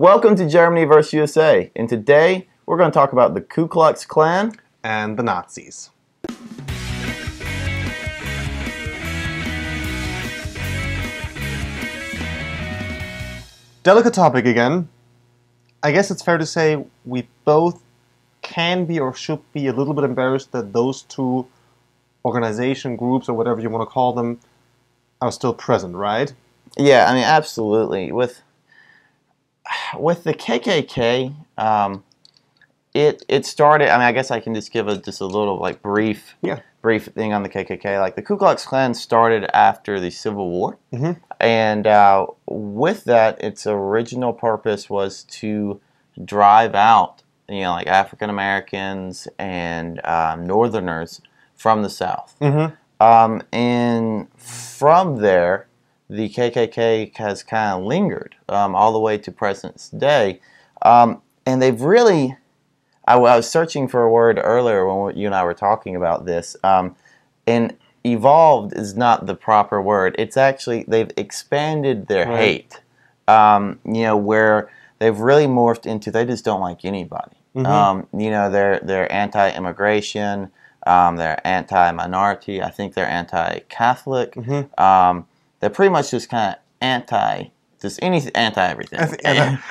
Welcome to Germany vs. USA, and today we're going to talk about the Ku Klux Klan and the Nazis. Delicate topic again. I guess it's fair to say we both can be or should be a little bit embarrassed that those two organization groups, or whatever you want to call them, are still present, right? Yeah, I mean, absolutely. With the KKK, it started. I mean, I guess I can just give a little like brief thing on the KKK. Like the Ku Klux Klan started after the Civil War, and with that, its original purpose was to drive out, like African Americans and Northerners from the South. And from there, the KKK has kind of lingered all the way to present day. And they've really, I was searching for a word earlier when you and I were talking about this, and evolved is not the proper word. It's actually, they've expanded their hate, where they've really morphed into, they just don't like anybody. They're anti-immigration, they're anti-minority, I think they're anti-Catholic. They're pretty much just kind of anti-everything.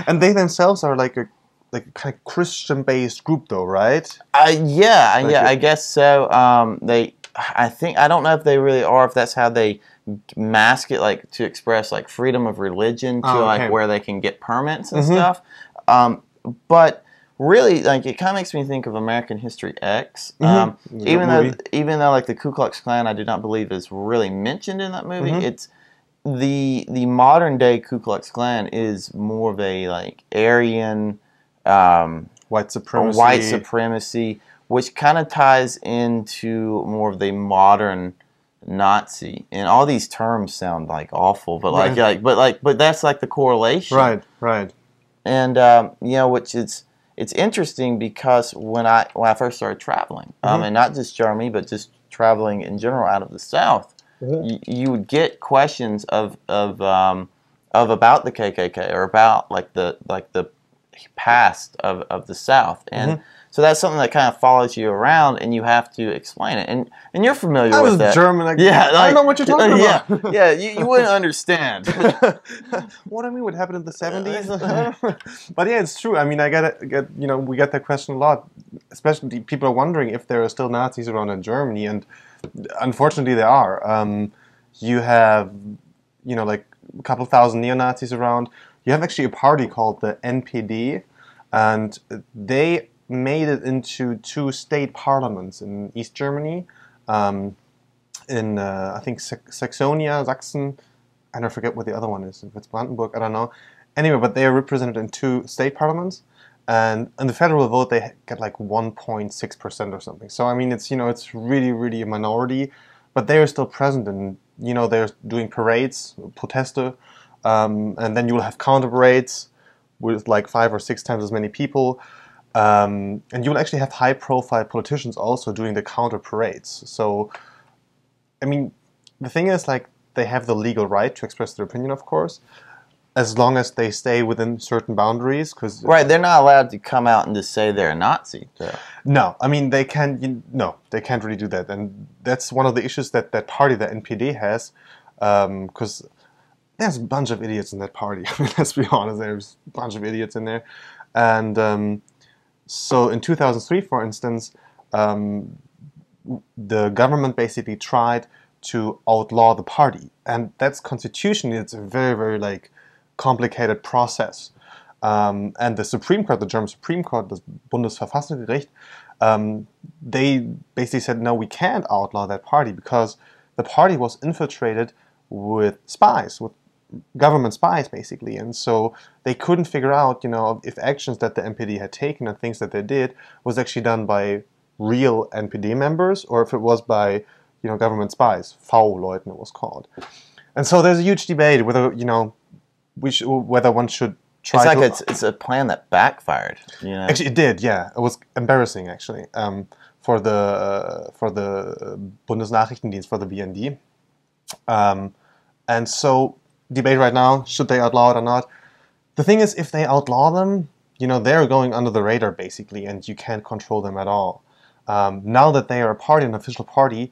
And they themselves are like a kind of Christian-based group, though, right? I guess so. I don't know if they really are, if that's how they mask it, like to express like freedom of religion to like where they can get permits and stuff. But really, like, it kind of makes me think of American History X. Even though like the Ku Klux Klan, I do not believe is really mentioned in that movie. It's the modern day Ku Klux Klan is more of a like Aryan white supremacy, which kind of ties into more of the modern Nazi. And all these terms sound like awful, but but that's like the correlation, right. And which it's interesting because when I first started traveling, and not just Germany, but just traveling in general out of the South, you would get questions of about the KKK or about like the past of the South, and so that's something that kind of follows you around, and you have to explain it. And you're familiar with that. I was German. I don't know what you're talking about. You wouldn't understand. What I mean, what happened in the 70s? But yeah, it's true. I mean, we get that question a lot. Especially people are wondering if there are still Nazis around in Germany, and unfortunately there are. You have, like a couple thousand neo-Nazis around. You have actually a party called the NPD, and they made it into 2 state parliaments in East Germany, in I think Saxonia, Sachsen, and I forget what the other one is. If it's Brandenburg, I don't know. Anyway, but they are represented in 2 state parliaments, and in the federal vote they get like 1.6% or something. So I mean, it's it's really, really a minority, but they are still present, and they're doing parades, proteste, and then you will have counter parades with like 5 or 6 times as many people. And you will actually have high-profile politicians also doing the counter parades. So, I mean, the thing is, like, they have the legal right to express their opinion, of course, as long as they stay within certain boundaries. They're not allowed to come out and just say they're a Nazi. So. No, I mean, they can't really do that. And that's one of the issues that party, the NPD, has, because there's a bunch of idiots in that party. I mean, let's be honest, there's a bunch of idiots in there. And so in 2003, for instance, the government basically tried to outlaw the party. And that's constitutionally, it's a very, very like complicated process. And the Supreme Court, the German Supreme Court, the Bundesverfassungsgericht, they basically said, no, we can't outlaw that party because the party was infiltrated with spies, with government spies, basically. And so they couldn't figure out, if actions that the NPD had taken and things that they did was actually done by real NPD members or if it was by, government spies. V-Leuten it was called. And so there's a huge debate whether, whether one should try it's a plan that backfired. Actually, it did, yeah. It was embarrassing, actually, for the Bundesnachrichtendienst, for the BND. And so debate right now, should they outlaw it or not? the thing is, if they outlaw them, you know, they're going under the radar basically, and you can't control them at all. Now that they are a party, an official party,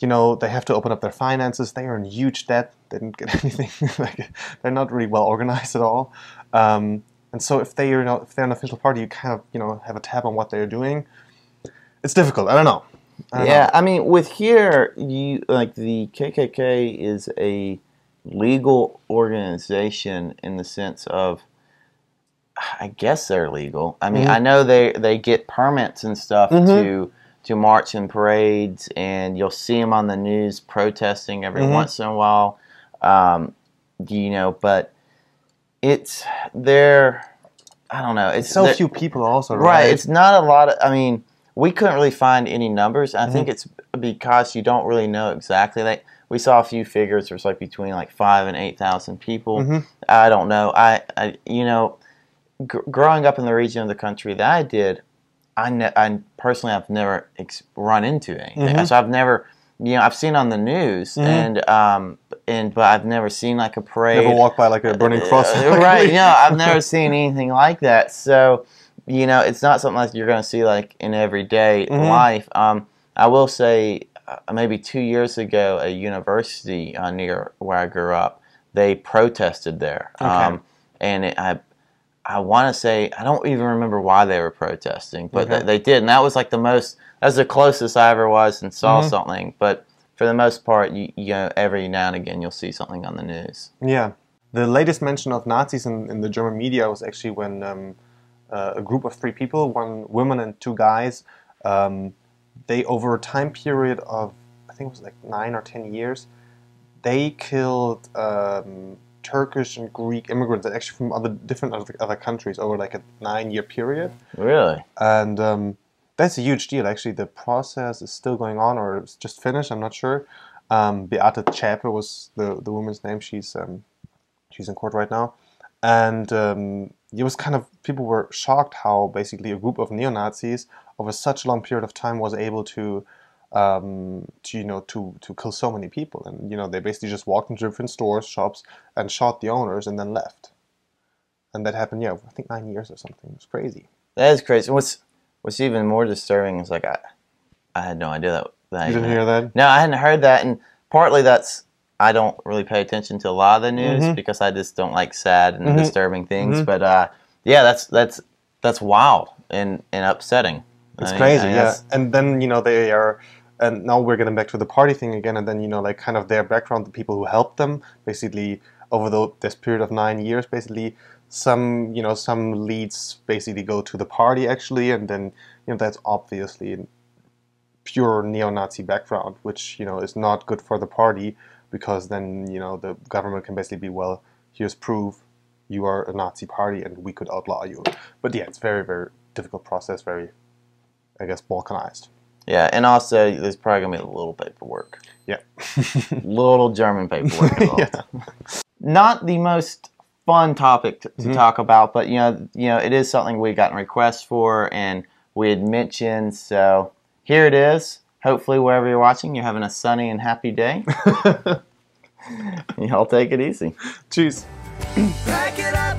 you know, they have to open up their finances. They are in huge debt. They didn't get anything. Like, they're not really well organized at all. And so if they, you know, if they're an official party, you kind of, you know, have a tab on what they're doing. It's difficult. I don't know. I mean, with here, you like the KKK is a legal organization in the sense of, I guess they're legal. I mean, I know they get permits and stuff to march in parades, and you'll see them on the news protesting every once in a while. You know, but they're, I don't know. It's so few people also, right? Right. It's not a lot of, I mean, we couldn't really find any numbers. I think it's because you don't really know exactly. Like, we saw a few figures. There's like between like 5,000 and 8,000 people. I don't know. I you know, growing up in the region of the country that I did, I personally have never run into anything. So I've never, you know, I've seen on the news but I've never seen like a parade. Never walked by like a burning cross. Right. You know, I've never seen anything like that. So, you know, it's not something like you're going to see like in everyday life. I will say maybe 2 years ago, a university near where I grew up, they protested there. And I want to say, I don't even remember why they were protesting, but they did. And that was like that's the closest I ever was and saw something. But for the most part, you know, every now and again, you'll see something on the news. Yeah. The latest mention of Nazis in the German media was actually when a group of 3 people, 1 woman and 2 guys, they, over a time period of, I think it was like 9 or 10 years, they killed Turkish and Greek immigrants, actually from different other countries, over like a 9-year period. Really? And that's a huge deal. Actually, the process is still going on, or it's just finished. I'm not sure. Untitled Chapter was the woman's name. She's in court right now, and it was kind of, people were shocked how basically a group of neo-Nazis over such a long period of time was able to kill so many people. And, you know, they basically just walked into different stores, shops, and shot the owners and then left. And that happened, I think 9 years or something. It was crazy. That is crazy. What's even more disturbing is like I had no idea that you didn't hear that? No, I hadn't heard that, and partly that's I don't really pay attention to a lot of the news because I just don't like sad and disturbing things. But yeah, that's wild and upsetting. It's crazy, yeah. And then, you know, they are. And now we're getting back to the party thing again, and then, you know, like kind of their background, the people who helped them, basically over this period of 9 years, basically some leads basically go to the party actually, and then, you know, that's obviously a pure neo-Nazi background, which, you know, is not good for the party, because then, you know, the government can basically be, well, here's proof you are a Nazi party and we could outlaw you. But yeah, it's very, very difficult process, very, I guess, balkanized. Yeah, and also there's probably gonna be a little paperwork. Yeah, little German paperwork involved. Not the most fun topic to talk about, but you know, it is something we gotten requests for and we had mentioned. So here it is. Hopefully, wherever you're watching, you're having a sunny and happy day. Y'all take it easy. Cheers. Back it up.